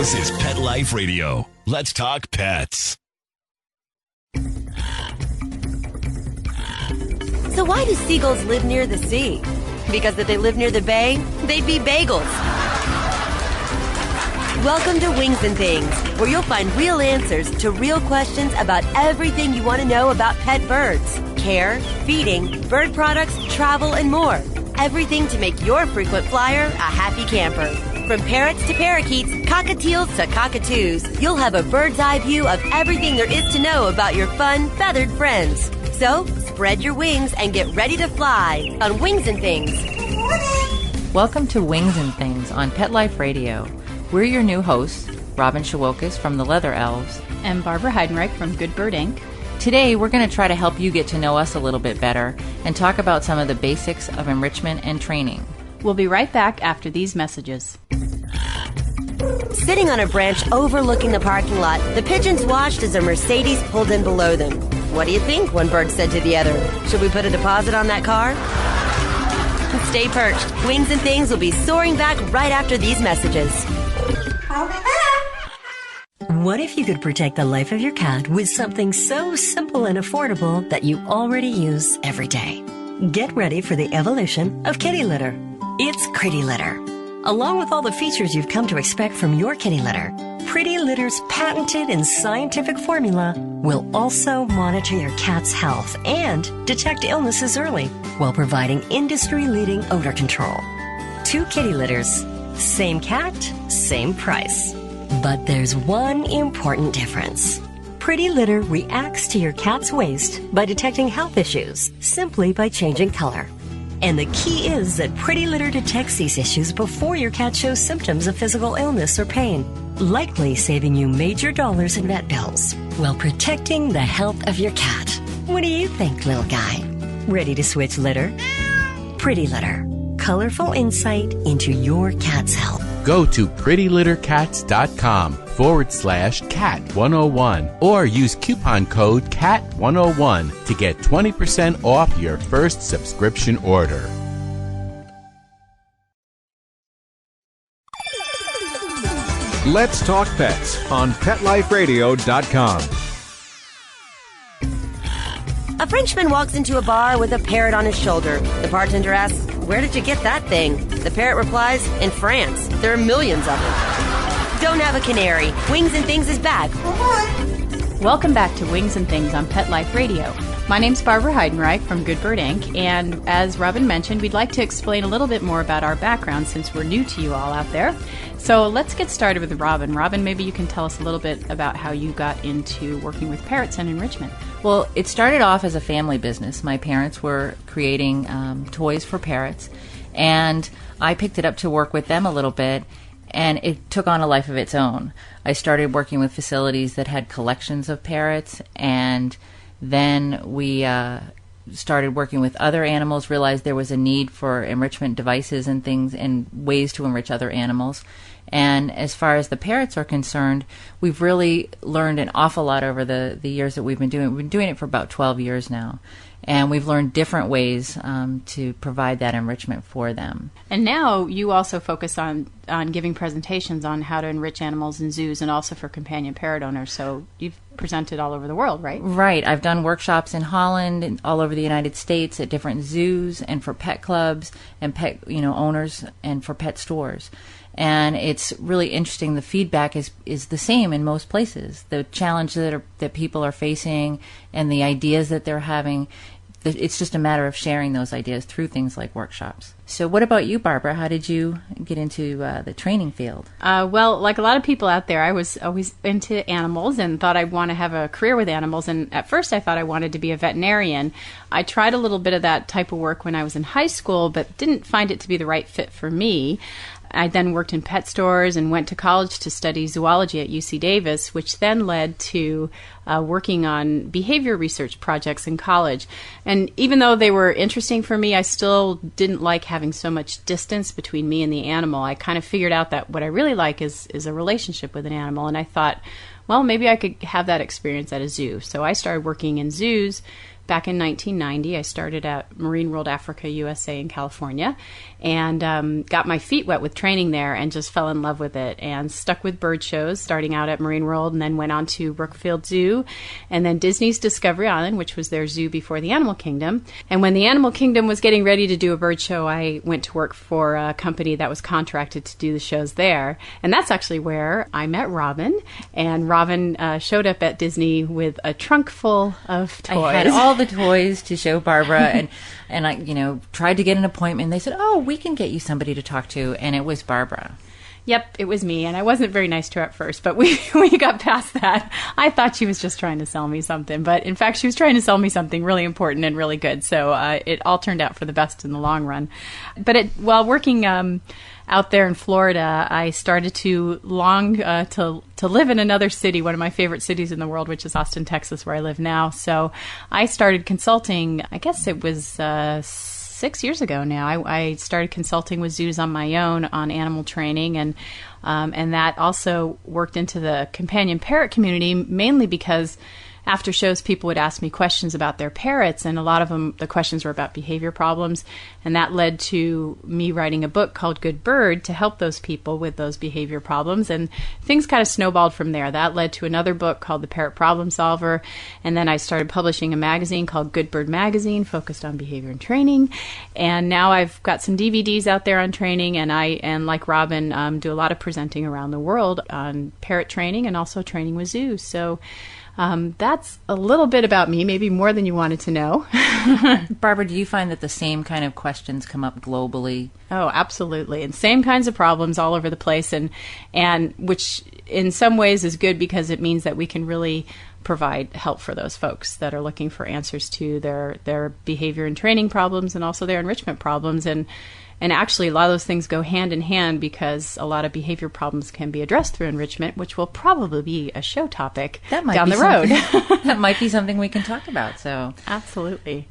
This is Pet Life Radio. Let's talk pets. So why do seagulls live near the sea? Because if they lived near the bay, they'd be bagels. Welcome to Wings and Things, where you'll find real answers to real questions about everything you want to know about pet birds. Care, feeding, bird products, travel, and more. Everything to make your frequent flyer a happy camper. From parrots to parakeets, cockatiels to cockatoos, you'll have a bird's eye view of everything there is to know about your fun, feathered friends. So, spread your wings and get ready to fly on Wings and Things. Welcome to Wings and Things on Pet Life Radio. We're your new hosts, Robin Shewokis from the Leather Elves and Barbara Heidenreich from Good Bird Inc. Today, we're going to try to help you get to know us a little bit better and talk about some of the basics of enrichment and training. We'll be right back after these messages. Sitting on a branch overlooking the parking lot, the pigeons watched as a Mercedes pulled in below them. What do you think? One bird said to the other. Should we put a deposit on that car? Stay perched. Wings and Things will be soaring back right after these messages. What if you could protect the life of your cat with something so simple and affordable that you already use every day? Get ready for the evolution of kitty litter. It's Pretty Litter. Along with all the features you've come to expect from your kitty litter, Pretty Litter's patented and scientific formula will also monitor your cat's health and detect illnesses early while providing industry-leading odor control. 2 kitty litters, same cat, same price. But there's one important difference. Pretty Litter reacts to your cat's waste by detecting health issues simply by changing color. And the key is that Pretty Litter detects these issues before your cat shows symptoms of physical illness or pain, likely saving you major dollars in vet bills while protecting the health of your cat. What do you think, little guy? Ready to switch litter? Pretty Litter. Colorful insight into your cat's health. Go to prettylittercats.com/cat101 or use coupon code CAT101 to get 20% off your first subscription order. Let's Talk Pets on PetLifeRadio.com. A Frenchman walks into a bar with a parrot on his shoulder. The bartender asks, "Where did you get that thing?" The parrot replies, "In France. There are millions of them." Don't have a canary. Wings and Things is back. Welcome back to Wings and Things on Pet Life Radio. My name's Barbara Heidenreich from Good Bird Inc. And as Robin mentioned, we'd like to explain a little bit more about our background since we're new to you all out there. So let's get started with Robin. Robin, maybe you can tell us a little bit about how you got into working with parrots and enrichment. Well, it started off as a family business. My parents were creating toys for parrots, and I picked it up to work with them a little bit, and it took on a life of its own. I started working with facilities that had collections of parrots, and then we started working with other animals, realized there was a need for enrichment devices and things and ways to enrich other animals. And as far as the parrots are concerned, we've really learned an awful lot over the years that we've been doing it. We've been doing it for about 12 years now. And we've learned different ways to provide that enrichment for them. And now you also focus on giving presentations on how to enrich animals in zoos and also for companion parrot owners. So you've presented all over the world, right? Right. I've done workshops in Holland and all over the United States at different zoos and for pet clubs and pet owners and for pet stores. And it's really interesting. The feedback is the same in most places. The challenge that people are facing and the ideas that they're having, it's just a matter of sharing those ideas through things like workshops. So what about you, Barbara? How did you get into the training field? Well, like a lot of people out there, I was always into animals and thought I'd want to have a career with animals. And at first I thought I wanted to be a veterinarian. I tried a little bit of that type of work when I was in high school, but didn't find it to be the right fit for me. I then worked in pet stores and went to college to study zoology at UC Davis, which then led to working on behavior research projects in college. And even though they were interesting for me, I still didn't like having so much distance between me and the animal. I kind of figured out that what I really like is a relationship with an animal. And I thought, well, maybe I could have that experience at a zoo. So I started working in zoos back in 1990. I started at Marine World Africa USA in California, and got my feet wet with training there and just fell in love with it and stuck with bird shows, starting out at Marine World and then went on to Brookfield Zoo and then Disney's Discovery Island, which was their zoo before the Animal Kingdom. And when the Animal Kingdom was getting ready to do a bird show, I went to work for a company that was contracted to do the shows there. And that's actually where I met Robin. And Robin showed up at Disney with a trunk full of toys. I had all the toys to show Barbara, and I, tried to get an appointment. They said, "Oh, we can get you somebody to talk to," and it was Barbara. Yep, it was me, and I wasn't very nice to her at first, but we got past that. I thought she was just trying to sell me something, but in fact, she was trying to sell me something really important and really good, so it all turned out for the best in the long run. But while working out there in Florida, I started to long to live in another city, one of my favorite cities in the world, which is Austin, Texas, where I live now. So I started consulting, I guess it was 6 years ago now. I started consulting with zoos on my own on animal training, and that also worked into the companion parrot community, mainly because after shows, people would ask me questions about their parrots, and a lot of them, the questions were about behavior problems, and that led to me writing a book called Good Bird to help those people with those behavior problems, and things kind of snowballed from there. That led to another book called The Parrot Problem Solver, and then I started publishing a magazine called Good Bird Magazine, focused on behavior and training, and now I've got some DVDs out there on training, and like Robin, do a lot of presenting around the world on parrot training and also training with zoos. So that's a little bit about me, maybe more than you wanted to know. Barbara, do you find that the same kind of questions come up globally? Oh, absolutely. And same kinds of problems all over the place, and which in some ways is good because it means that we can really provide help for those folks that are looking for answers to their behavior and training problems and also their enrichment problems. And actually, a lot of those things go hand in hand because a lot of behavior problems can be addressed through enrichment, which will probably be a show topic down the road. That might be something we can talk about. So absolutely.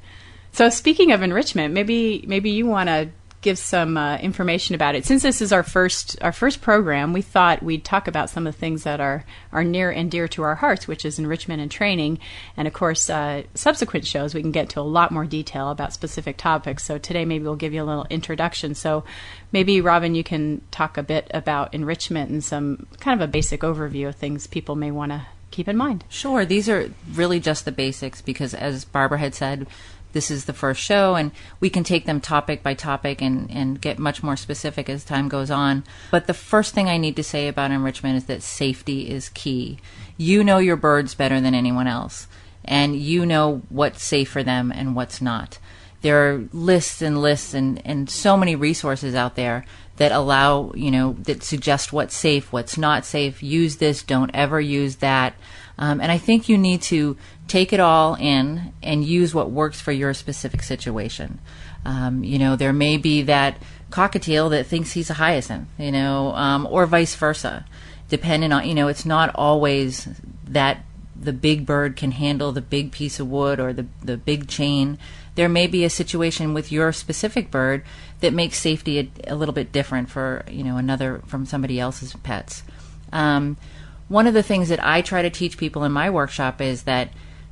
So speaking of enrichment, maybe you want to give some information about it. Since this is our first program, we thought we'd talk about some of the things that are near and dear to our hearts, which is enrichment and training. And of course, subsequent shows, we can get to a lot more detail about specific topics. So today, maybe we'll give you a little introduction. So maybe, Robin, you can talk a bit about enrichment and some kind of a basic overview of things people may want to keep in mind. Sure. These are really just the basics because, as Barbara had said, this is the first show, and we can take them topic by topic and get much more specific as time goes on. But the first thing I need to say about enrichment is that safety is key. You know your birds better than anyone else, and you know what's safe for them and what's not. There are lists and lists and so many resources out there that allow, that suggest what's safe, what's not safe. Use this, don't ever use that. And I think you need to take it all in and use what works for your specific situation. There may be that cockatiel that thinks he's a hyacinth, or vice versa. Depending on, it's not always that the big bird can handle the big piece of wood or the big chain. There may be a situation with your specific bird that makes safety a little bit different for, another from somebody else's pets. One of the things that I try to teach people in my workshop is that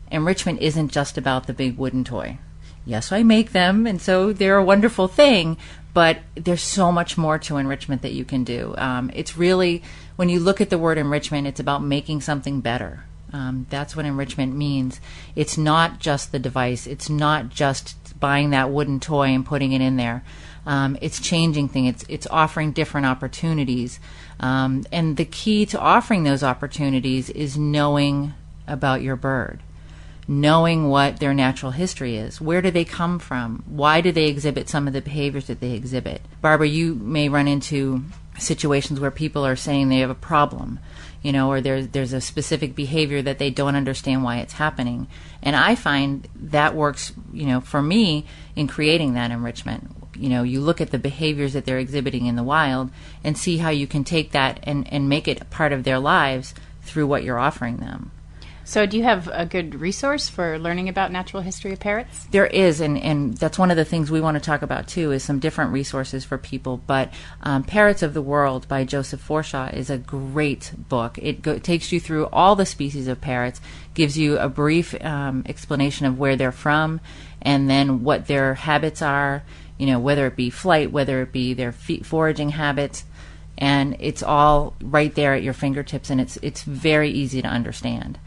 enrichment isn't just about the big wooden toy. Yes, I make them, and so they're a wonderful thing, but there's so much more to enrichment that you can do. It's really, when you look at the word enrichment, it's about making something better. That's what enrichment means. It's not just the device. It's not just buying that wooden toy and putting it in there. It's changing things. It's offering different opportunities. And the key to offering those opportunities is knowing about your bird, knowing what their natural history is. Where do they come from? Why do they exhibit some of the behaviors that they exhibit? Barbara, you may run into situations where people are saying they have a problem, or there's a specific behavior that they don't understand why it's happening. And I find that works, for me in creating that enrichment. You look at the behaviors that they're exhibiting in the wild and see how you can take that and make it a part of their lives through what you're offering them. So do you have a good resource for learning about natural history of parrots? There is, and that's one of the things we want to talk about too, is some different resources for people. But Parrots of the World by Joseph Forshaw is a great book. It takes you through all the species of parrots, gives you a brief explanation of where they're from, and then what their habits are, whether it be flight, whether it be their foraging habits, and it's all right there at your fingertips, and it's very easy to understand.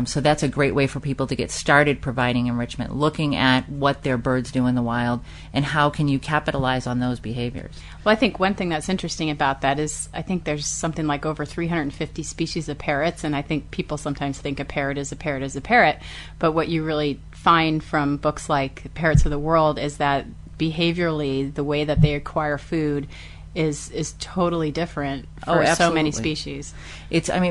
So that's a great way for people to get started providing enrichment, looking at what their birds do in the wild and how can you capitalize on those behaviors. Well, I think one thing that's interesting about that is I think there's something like over 350 species of parrots, and I think people sometimes think a parrot is a parrot is a parrot. But what you really find from books like Parrots of the World is that behaviorally, the way that they acquire food is totally different for so many species.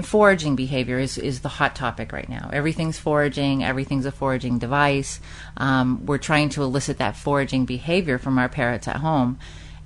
Foraging behavior is the hot topic right now. Everything's foraging, everything's a foraging device. We're trying to elicit that foraging behavior from our parrots at home.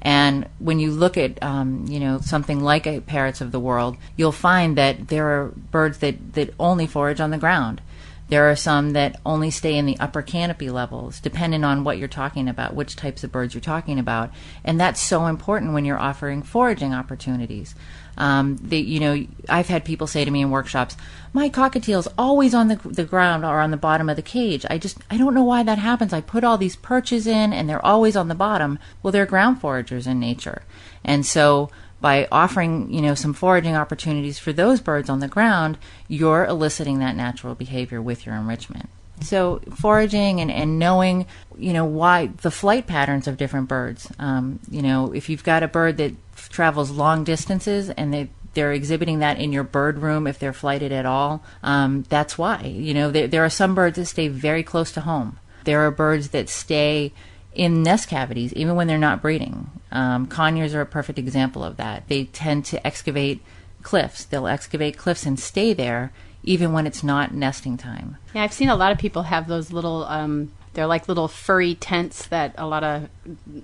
And when you look at, something like a Parrots of the World, you'll find that there are birds that only forage on the ground. There are some that only stay in the upper canopy levels, depending on what you're talking about, which types of birds you're talking about. And that's so important when you're offering foraging opportunities. I've had people say to me in workshops, my cockatiel's always on the ground or on the bottom of the cage. I don't know why that happens. I put all these perches in and they're always on the bottom. Well, they're ground foragers in nature. And so by offering, some foraging opportunities for those birds on the ground, you're eliciting that natural behavior with your enrichment. So foraging and knowing, why the flight patterns of different birds. If you've got a bird that travels long distances and they're exhibiting that in your bird room if they're flighted at all, that's why. There are some birds that stay very close to home. There are birds that stay in nest cavities, even when they're not breeding. Conures are a perfect example of that. They tend to excavate cliffs. They'll excavate cliffs and stay there even when it's not nesting time. Yeah, I've seen a lot of people have those little, they're like little furry tents that a lot of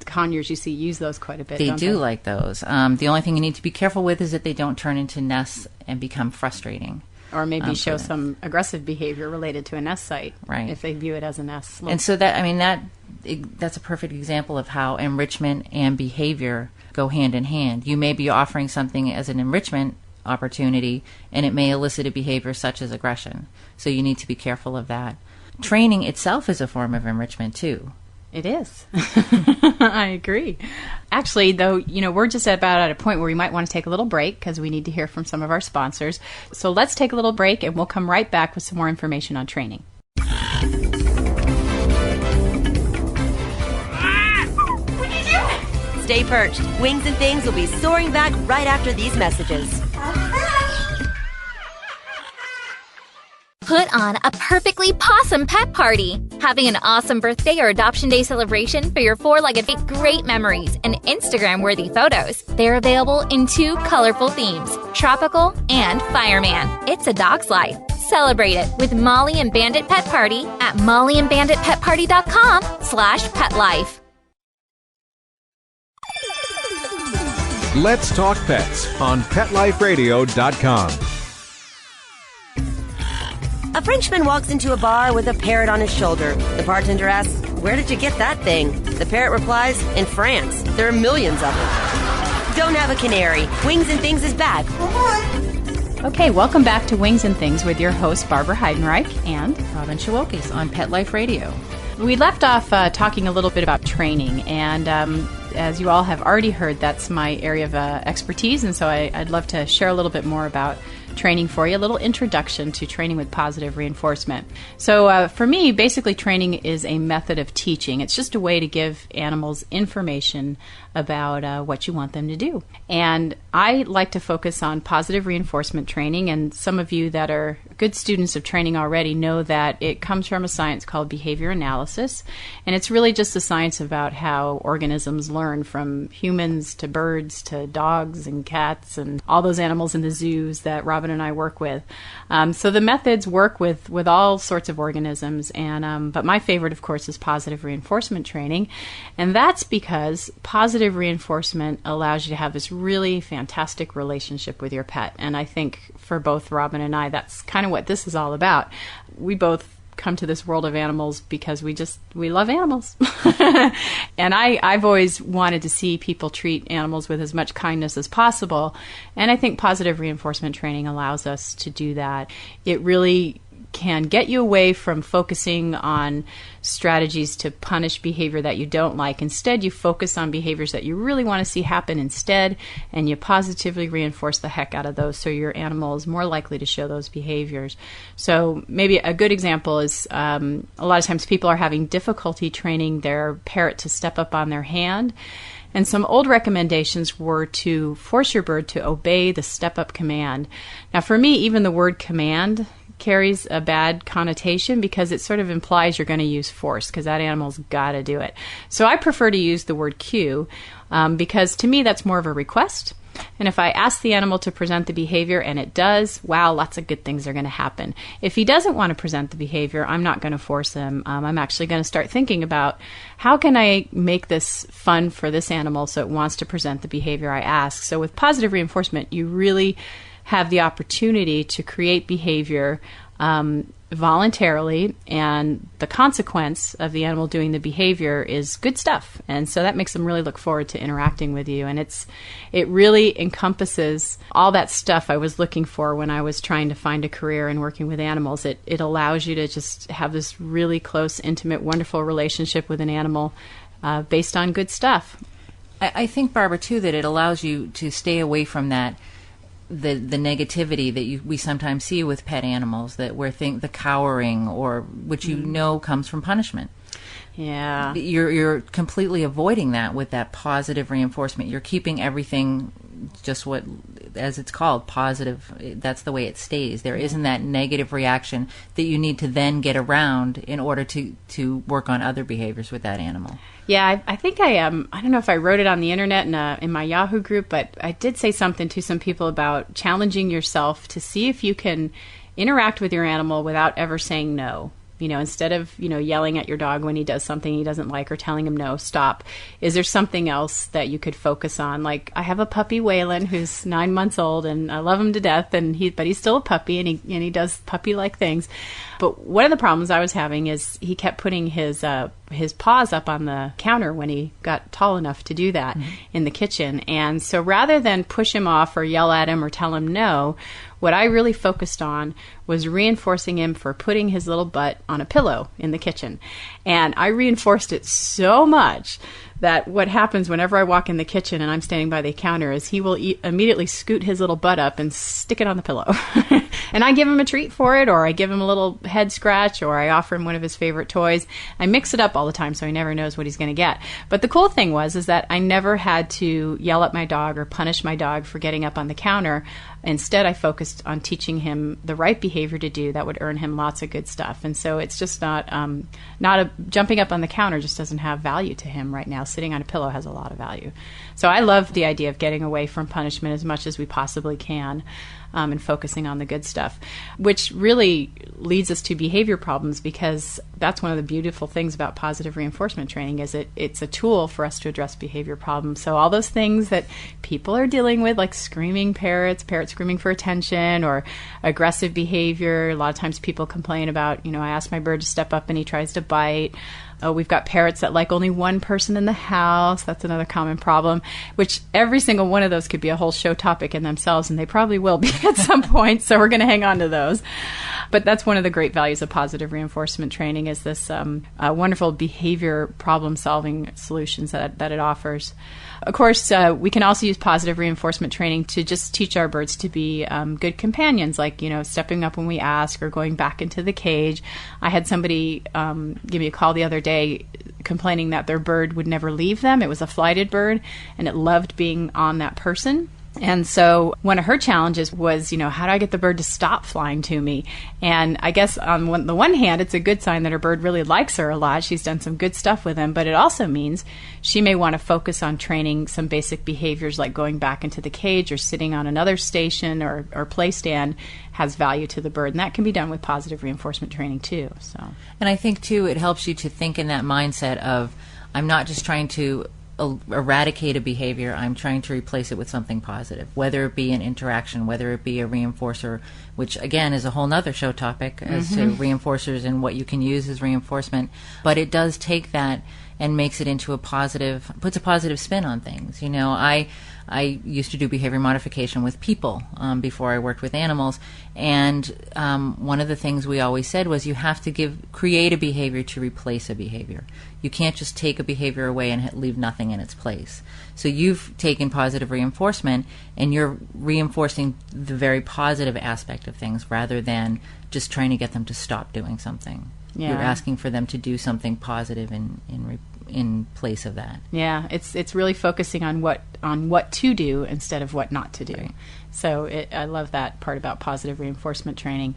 conures you see use those quite a bit. They do like those. The only thing you need to be careful with is that they don't turn into nests and become frustrating. Or maybe show some aggressive behavior related to a nest site, right? If they view it as a nest. And so that's a perfect example of how enrichment and behavior go hand in hand. You may be offering something as an enrichment opportunity, and it may elicit a behavior such as aggression. So you need to be careful of that. Training itself is a form of enrichment too. It is. I agree. Actually, though, we're just about at a point where we might want to take a little break because we need to hear from some of our sponsors. So let's take a little break and we'll come right back with some more information on training. Stay perched. Wings and Things will be soaring back right after these messages. Put on a perfectly possum pet party. Having an awesome birthday or adoption day celebration for your four-legged pet. Great memories and Instagram-worthy photos. They're available in 2 colorful themes, tropical and fireman. It's a dog's life. Celebrate it with Molly and Bandit Pet Party at mollyandbanditpetparty.com/petlife. Let's Talk Pets on PetLifeRadio.com. A Frenchman walks into a bar with a parrot on his shoulder. The bartender asks, "Where did you get that thing?" The parrot replies, "In France. There are millions of them." Don't have a canary. Wings and Things is back. Okay, welcome back to Wings and Things with your host, Barbara Heidenreich and Robin Shewokis on Pet Life Radio. We left off talking a little bit about training, and as you all have already heard, that's my area of expertise, and so I'd love to share a little bit more about training for you, a little introduction to training with positive reinforcement. So for me, basically training is a method of teaching. It's just a way to give animals information about what you want them to do. And I like to focus on positive reinforcement training, and some of you that are good students of training already know that it comes from a science called behavior analysis, and it's really just a science about how organisms learn, from humans to birds to dogs and cats and all those animals in the zoos that Robin Robin and I work with. So the methods work with all sorts of organisms, and but my favorite, of course, is positive reinforcement training, and that's because positive reinforcement allows you to have this really fantastic relationship with your pet. And I think for both Robin and I, that's kind of what this is all about. We both come to this world of animals because we love animals. And I've always wanted to see people treat animals with as much kindness as possible. And I think positive reinforcement training allows us to do that. It really can get you away from focusing on strategies to punish behavior that you don't like. Instead, you focus on behaviors that you really want to see happen instead, and you positively reinforce the heck out of those so your animal is more likely to show those behaviors. So maybe a good example is a lot of times people are having difficulty training their parrot to step up on their hand. And some old recommendations were to force your bird to obey the step-up command. Now, for me, even the word command carries a bad connotation because it sort of implies you're going to use force because that animal's got to do it. So I prefer to use the word cue because to me that's more of a request. And if I ask the animal to present the behavior and it does, wow, lots of good things are going to happen. If he doesn't want to present the behavior, I'm not going to force him. I'm actually going to start thinking about how can I make this fun for this animal so it wants to present the behavior I ask. So with positive reinforcement, you really have the opportunity to create behavior voluntarily, and the consequence of the animal doing the behavior is good stuff. And so that makes them really look forward to interacting with you. And it really encompasses all that stuff I was looking for when I was trying to find a career in working with animals. It allows you to just have this really close, intimate, wonderful relationship with an animal based on good stuff. I think, Barbara, too, that it allows you to stay away from that the negativity that we sometimes see with pet animals, that where the cowering, or which you know comes from punishment. Yeah, you're completely avoiding that with that positive reinforcement. You're keeping everything just what, as it's called, positive. That's the way it stays. There isn't that negative reaction that you need to then get around in order to work on other behaviors with that animal. Yeah, I think I don't know if I wrote it on the internet in my Yahoo group, but I did say something to some people about challenging yourself to see if you can interact with your animal without ever saying no. You know, instead of, yelling at your dog when he does something he doesn't like or telling him no, stop. Is there something else that you could focus on? Like, I have a puppy, Waylon, who's 9 months old, and I love him to death, but he's still a puppy, and he does puppy-like things. But one of the problems I was having is he kept putting his paws up on the counter when he got tall enough to do that in the kitchen. And so rather than push him off or yell at him or tell him no, what I really focused on was reinforcing him for putting his little butt on a pillow in the kitchen. And I reinforced it so much that what happens whenever I walk in the kitchen and I'm standing by the counter is he will immediately scoot his little butt up and stick it on the pillow. And I give him a treat for it, or I give him a little head scratch, or I offer him one of his favorite toys. I mix it up all the time so he never knows what he's going to get. But the cool thing is that I never had to yell at my dog or punish my dog for getting up on the counter. Instead, I focused on teaching him the right behavior to do that would earn him lots of good stuff. And so it's just not jumping up on the counter just doesn't have value to him right now. Sitting on a pillow has a lot of value. So I love the idea of getting away from punishment as much as we possibly can. And focusing on the good stuff, which really leads us to behavior problems, because that's one of the beautiful things about positive reinforcement training is it's a tool for us to address behavior problems. So all those things that people are dealing with, like screaming parrots screaming for attention, or aggressive behavior. A lot of times people complain about, I ask my bird to step up and he tries to bite. We've got parrots that like only one person in the house. That's another common problem, which every single one of those could be a whole show topic in themselves, and they probably will be at some point, so we're going to hang on to those. But that's one of the great values of positive reinforcement training, is this wonderful behavior problem-solving solutions that it offers. Of course, we can also use positive reinforcement training to just teach our birds to be good companions, like, stepping up when we ask or going back into the cage. I had somebody give me a call the other day complaining that their bird would never leave them. It was a flighted bird, and it loved being on that person. And so one of her challenges was, how do I get the bird to stop flying to me? And I guess on the one hand, it's a good sign that her bird really likes her a lot. She's done some good stuff with him, but it also means she may want to focus on training some basic behaviors like going back into the cage or sitting on another station or play stand has value to the bird. And that can be done with positive reinforcement training too. So, and I think too, it helps you to think in that mindset of, I'm not just trying to eradicate a behavior, I'm trying to replace it with something positive, whether it be an interaction, whether it be a reinforcer, which again is a whole nother show topic as to reinforcers and what you can use as reinforcement. But it does take that and makes it into puts a positive spin on things. I used to do behavior modification with people before I worked with animals, and one of the things we always said was you have to create a behavior to replace a behavior. You can't just take a behavior away and leave nothing in its place. So you've taken positive reinforcement and you're reinforcing the very positive aspect of things rather than just trying to get them to stop doing something. Yeah. You're asking for them to do something positive in place of that. Yeah, it's really focusing on what to do instead of what not to do. Right. So I love that part about positive reinforcement training.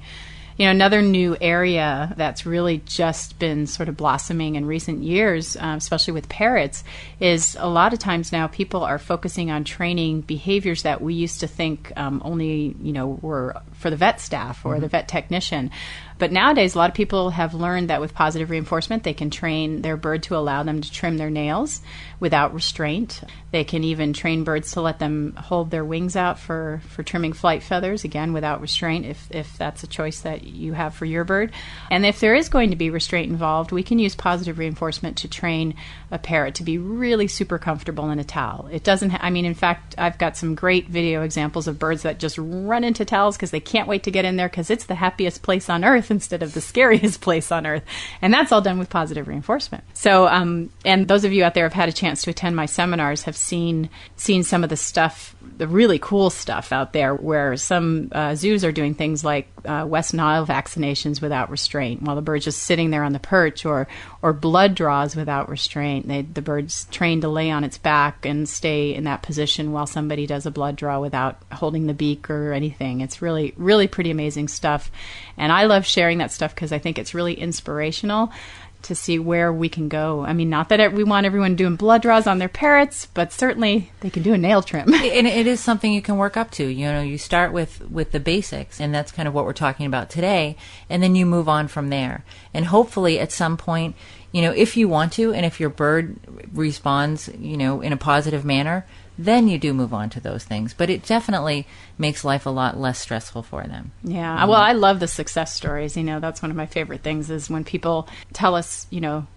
Another new area that's really just been sort of blossoming in recent years, especially with parrots, is a lot of times now people are focusing on training behaviors that we used to think only, were for the vet staff or the vet technician. But nowadays, a lot of people have learned that with positive reinforcement, they can train their bird to allow them to trim their nails without restraint. They can even train birds to let them hold their wings out for trimming flight feathers, again, without restraint, if that's a choice that you have for your bird. And if there is going to be restraint involved, we can use positive reinforcement to train a parrot to be really super comfortable in a towel. It doesn't, in fact, I've got some great video examples of birds that just run into towels because they can't wait to get in there because it's the happiest place on earth instead of the scariest place on earth. And that's all done with positive reinforcement. So, and those of you out there have had a chance to attend my seminars have seen some of the stuff, the really cool stuff out there where some zoos are doing things like West Nile vaccinations without restraint while the bird's just sitting there on the perch, or blood draws without restraint. The bird's trained to lay on its back and stay in that position while somebody does a blood draw without holding the beak or anything. It's really, really pretty amazing stuff. And I love sharing that stuff because I think it's really inspirational to see where we can go. Not that we want everyone doing blood draws on their parrots, but certainly they can do a nail trim. And it is something you can work up to. You start with the basics, and that's kind of what we're talking about today, and then you move on from there. And hopefully at some point, if you want to, and if your bird responds, in a positive manner, then you do move on to those things. But it definitely makes life a lot less stressful for them. Yeah. Well, I love the success stories. That's one of my favorite things is when people tell us,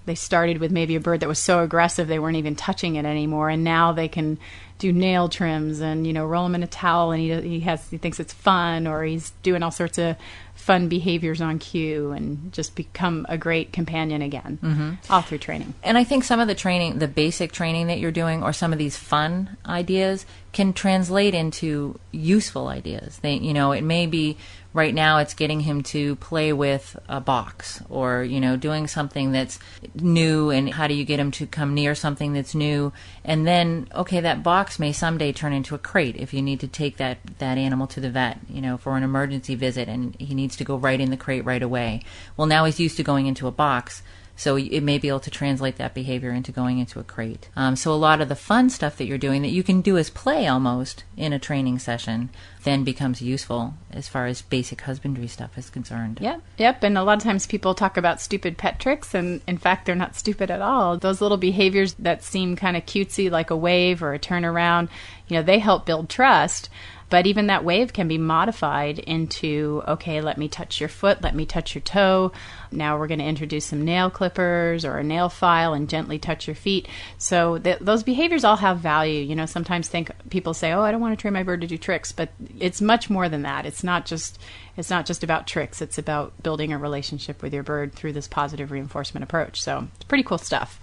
they started with maybe a bird that was so aggressive they weren't even touching it anymore, and now they can do nail trims and, roll him in a towel, and he thinks it's fun, or he's doing all sorts of fun behaviors on cue and just become a great companion again, all through training. And I think some of the training, the basic training that you're doing, or some of these fun ideas can translate into useful ideas. It may be right now it's getting him to play with a box, or, doing something that's new, and how do you get him to come near something that's new? And then, okay, that box may someday turn into a crate if you need to take that animal to the vet, for an emergency visit, and he needs to go right in the crate right away. Well, now he's used to going into a box, so it may be able to translate that behavior into going into a crate. So a lot of the fun stuff that you're doing that you can do as play almost in a training session then becomes useful as far as basic husbandry stuff is concerned. Yep. And a lot of times people talk about stupid pet tricks, and in fact, they're not stupid at all. Those little behaviors that seem kind of cutesy, like a wave or a turnaround, they help build trust. But even that wave can be modified into, okay, let me touch your foot, let me touch your toe. Now we're going to introduce some nail clippers or a nail file and gently touch your feet. So those behaviors all have value. Sometimes people say, oh, I don't want to train my bird to do tricks, but it's much more than that. It's not just about tricks. It's about building a relationship with your bird through this positive reinforcement approach. So it's pretty cool stuff.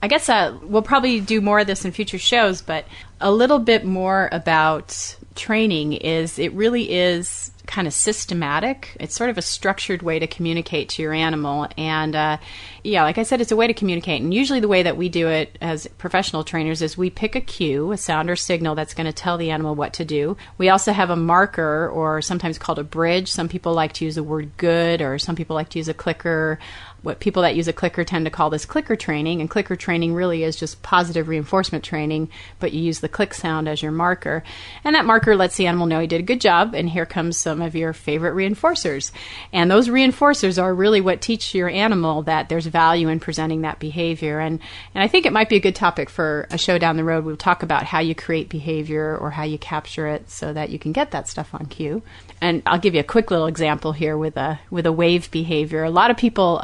I guess we'll probably do more of this in future shows, but a little bit more about training it really is kind of systematic. It's sort of a structured way to communicate to your animal. And, Yeah, like I said, it's a way to communicate. And usually the way that we do it as professional trainers is we pick a cue, a sound or signal that's going to tell the animal what to do. We also have a marker, or sometimes called a bridge. Some people like to use the word good, or some people like to use a clicker. What people that use a clicker tend to call this clicker training, and clicker training really is just positive reinforcement training, but you use the click sound as your marker. And that marker lets the animal know he did a good job, and here comes some of your favorite reinforcers. And those reinforcers are really what teach your animal that there's value in presenting that behavior. And I think it might be a good topic for a show down the road. We'll talk about how you create behavior or how you capture it so that you can get that stuff on cue. And I'll give you a quick little example here with a wave behavior. A lot of people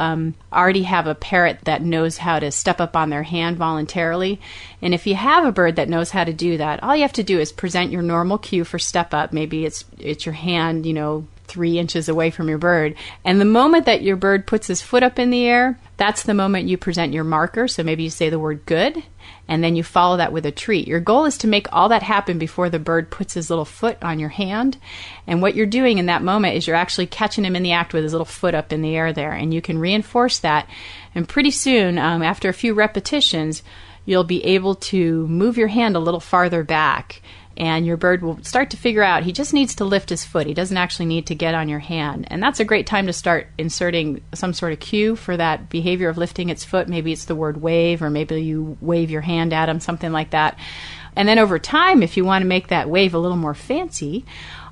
already have a parrot that knows how to step up on their hand voluntarily. And if you have a bird that knows how to do that, all you have to do is present your normal cue for step up. Maybe it's your hand, 3 inches away from your bird. And the moment that your bird puts his foot up in the air, that's the moment you present your marker. So maybe you say the word good, and then you follow that with a treat. Your goal is to make all that happen before the bird puts his little foot on your hand. And what you're doing in that moment is you're actually catching him in the act with his little foot up in the air there. And you can reinforce that. And pretty soon, after a few repetitions, you'll be able to move your hand a little farther back. And your bird will start to figure out he just needs to lift his foot. He doesn't actually need to get on your hand. And that's a great time to start inserting some sort of cue for that behavior of lifting its foot. Maybe it's the word wave, or maybe you wave your hand at him, something like that. And then over time, if you want to make that wave a little more fancy,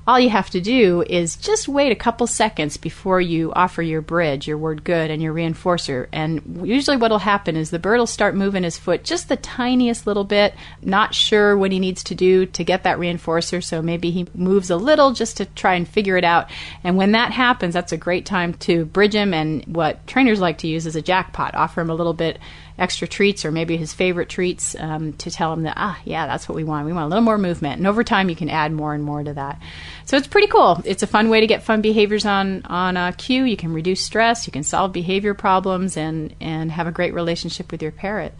all you have to do is just wait a couple seconds before you offer your bridge, your word good, and your reinforcer. And usually what will happen is the bird will start moving his foot just the tiniest little bit, not sure what he needs to do to get that reinforcer, so maybe he moves a little just to try and figure it out. And when that happens, that's a great time to bridge him, and what trainers like to use is a jackpot. Offer him a little bit extra treats, or maybe his favorite treats, to tell him that, yeah, that's what we want. We want a little more movement. And over time, you can add more and more to that. So it's pretty cool. It's a fun way to get fun behaviors on cue. You can reduce stress. You can solve behavior problems and have a great relationship with your parrot.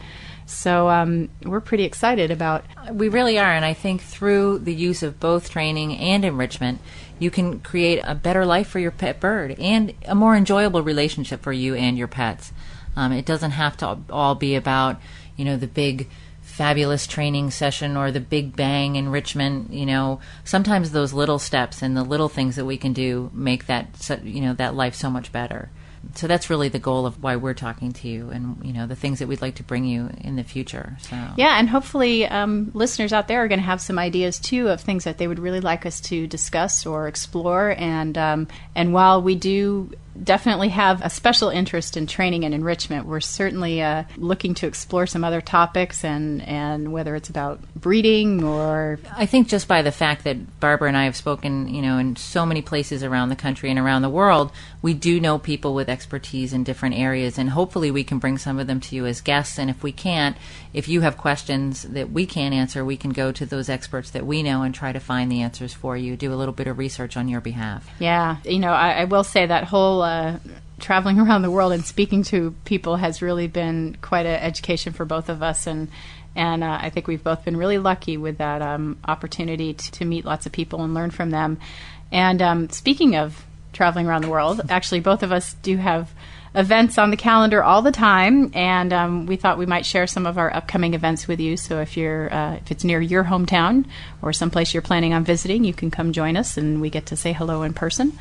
So we're pretty excited about. We really are, and I think through the use of both training and enrichment, you can create a better life for your pet bird and a more enjoyable relationship for you and your pets. It doesn't have to all be about, the big, fabulous training session or the big bang enrichment. Sometimes those little steps and the little things that we can do make that, that life so much better. So that's really the goal of why we're talking to you, and the things that we'd like to bring you in the future. So yeah, and hopefully listeners out there are going to have some ideas too of things that they would really like us to discuss or explore. And while we do definitely have a special interest in training and enrichment, we're certainly looking to explore some other topics, and whether it's about breeding or... I think just by the fact that Barbara and I have spoken, in so many places around the country and around the world, we do know people with expertise in different areas, and hopefully we can bring some of them to you as guests. And if we can't, if you have questions that we can't answer, we can go to those experts that we know and try to find the answers for you, do a little bit of research on your behalf. Yeah, I will say that whole traveling around the world and speaking to people has really been quite an education for both of us, and I think we've both been really lucky with that opportunity to meet lots of people and learn from them. And speaking of traveling around the world, actually both of us do have events on the calendar all the time, and we thought we might share some of our upcoming events with you. So if it's near your hometown or someplace you're planning on visiting, you can come join us and we get to say hello in person.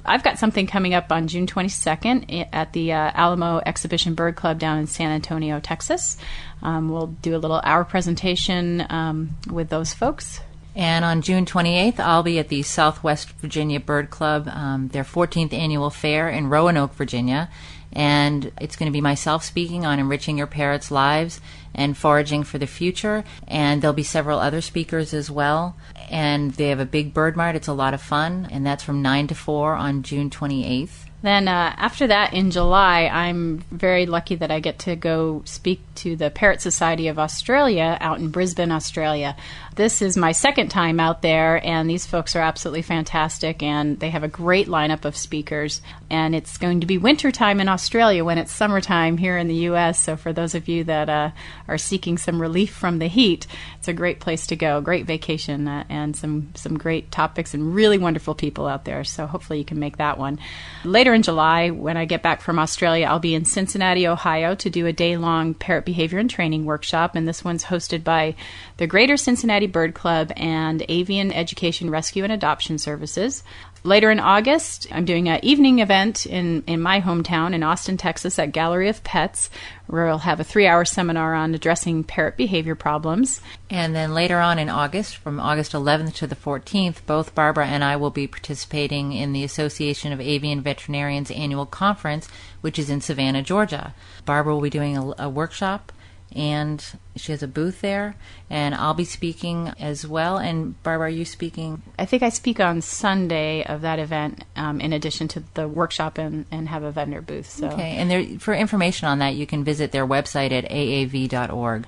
I've got something coming up on June 22nd at the Alamo Exhibition Bird Club down in San Antonio, Texas. We'll do a little hour presentation with those folks. And on June 28th, I'll be at the Southwest Virginia Bird Club, their 14th annual fair in Roanoke, Virginia. And it's going to be myself speaking on enriching your parrots' lives and foraging for the future. And there'll be several other speakers as well. And they have a big bird mart. It's a lot of fun. And that's from 9 to 4 on June 28th. Then after that, in July, I'm very lucky that I get to go speak to the Parrot Society of Australia out in Brisbane, Australia. This is my second time out there, and these folks are absolutely fantastic, and they have a great lineup of speakers. And it's going to be wintertime in Australia. Australia when it's summertime here in the U.S. So for those of you that are seeking some relief from the heat, it's a great place to go. Great vacation and some great topics and really wonderful people out there. So hopefully you can make that one. Later in July, when I get back from Australia, I'll be in Cincinnati, Ohio to do a day-long parrot behavior and training workshop. And this one's hosted by the Greater Cincinnati Bird Club and Avian Education Rescue and Adoption Services. Later in August, I'm doing an evening event in my hometown in Austin, Texas at Gallery of Pets, where I'll have a 3-hour seminar on addressing parrot behavior problems. And then later on in August, from August 11th to the 14th, both Barbara and I will be participating in the Association of Avian Veterinarians annual conference, which is in Savannah, Georgia. Barbara will be doing a workshop, and she has a booth there, and I'll be speaking as well. And Barbara, are you speaking? I think I speak on Sunday of that event in addition to the workshop and have a vendor booth. So. Okay, and for information on that, you can visit their website at aav.org.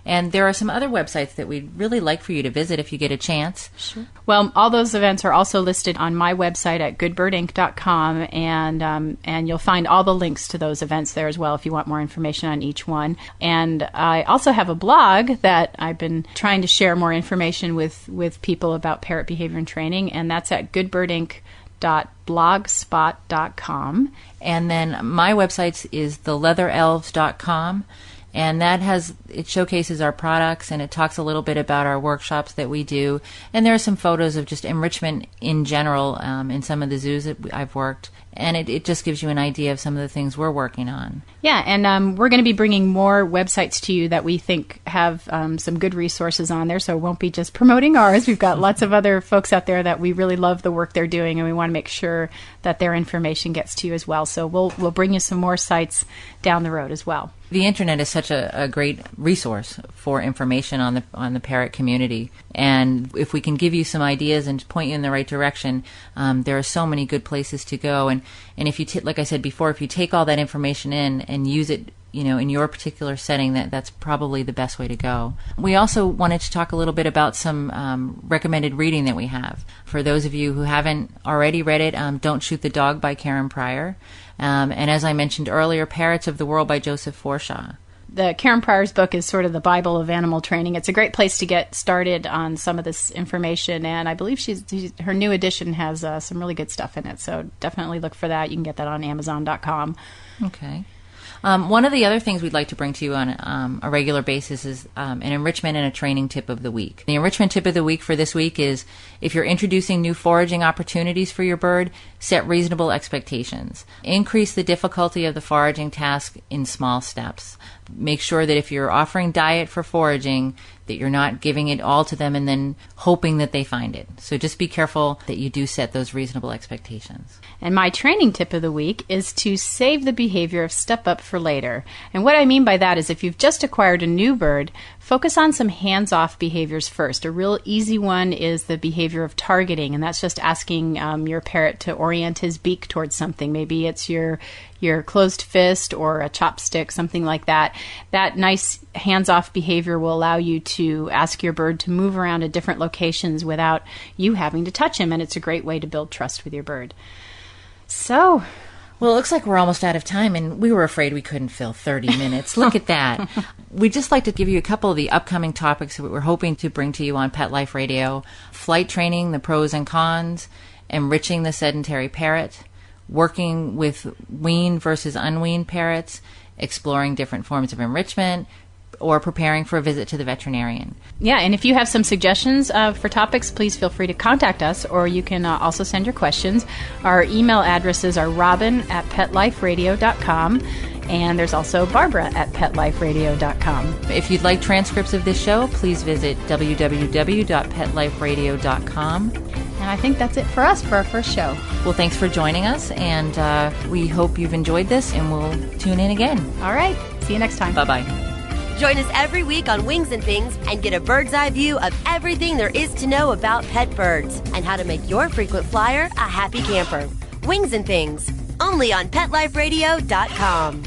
And there are some other websites that we'd really like for you to visit if you get a chance. Sure. Well, all those events are also listed on my website at goodbirdinc.com, and you'll find all the links to those events there as well if you want more information on each one. And I also have a blog that I've been trying to share more information with people about parrot behavior and training, and that's at goodbirdinc.blogspot.com. And then my website is theleatherelves.com. And it showcases our products, and it talks a little bit about our workshops that we do. And there are some photos of just enrichment in general in some of the zoos that I've worked. And it just gives you an idea of some of the things we're working on. Yeah, and we're going to be bringing more websites to you that we think have some good resources on there, so it won't be just promoting ours. We've got lots of other folks out there that we really love the work they're doing, and we want to make sure that their information gets to you as well. So we'll bring you some more sites down the road as well. The internet is such a great resource for information on the parrot community, and if we can give you some ideas and point you in the right direction, there are so many good places to go. And if you like I said before, if you take all that information in and use it, in your particular setting, that's probably the best way to go. We also wanted to talk a little bit about some recommended reading that we have. For those of you who haven't already read it, Don't Shoot the Dog by Karen Pryor. And as I mentioned earlier, Parrots of the World by Joseph Forshaw. The Karen Pryor's book is sort of the Bible of animal training. It's a great place to get started on some of this information, and I believe her new edition has some really good stuff in it, so definitely look for that. You can get that on Amazon.com. Okay. One of the other things we'd like to bring to you on a regular basis is an enrichment and a training tip of the week. The enrichment tip of the week for this week is, if you're introducing new foraging opportunities for your bird, set reasonable expectations. Increase the difficulty of the foraging task in small steps. Make sure that if you're offering diet for foraging, that you're not giving it all to them and then hoping that they find it. So just be careful that you do set those reasonable expectations. And my training tip of the week is to save the behavior of step up for later. And what I mean by that is, if you've just acquired a new bird, focus on some hands-off behaviors first. A real easy one is the behavior of targeting, and that's just asking your parrot to orient his beak towards something. Maybe it's your closed fist or a chopstick, something like that. That nice hands-off behavior will allow you to ask your bird to move around at different locations without you having to touch him, and it's a great way to build trust with your bird. So, well, it looks like we're almost out of time, and we were afraid we couldn't fill 30 minutes. Look at that. We'd just like to give you a couple of the upcoming topics that we're hoping to bring to you on Pet Life Radio. Flight training, the pros and cons, enriching the sedentary parrot, working with weaned versus unweaned parrots, exploring different forms of enrichment, or preparing for a visit to the veterinarian. Yeah, and if you have some suggestions for topics, please feel free to contact us, or you can also send your questions. Our email addresses are robin@petliferadio.com, and there's also barbara@petliferadio.com. If you'd like transcripts of this show, please visit www.petliferadio.com. And I think that's it for us for our first show. Well, thanks for joining us, and we hope you've enjoyed this, and we'll tune in again. All right. See you next time. Bye-bye. Join us every week on Wings and Things and get a bird's eye view of everything there is to know about pet birds and how to make your frequent flyer a happy camper. Wings and Things, only on PetLifeRadio.com.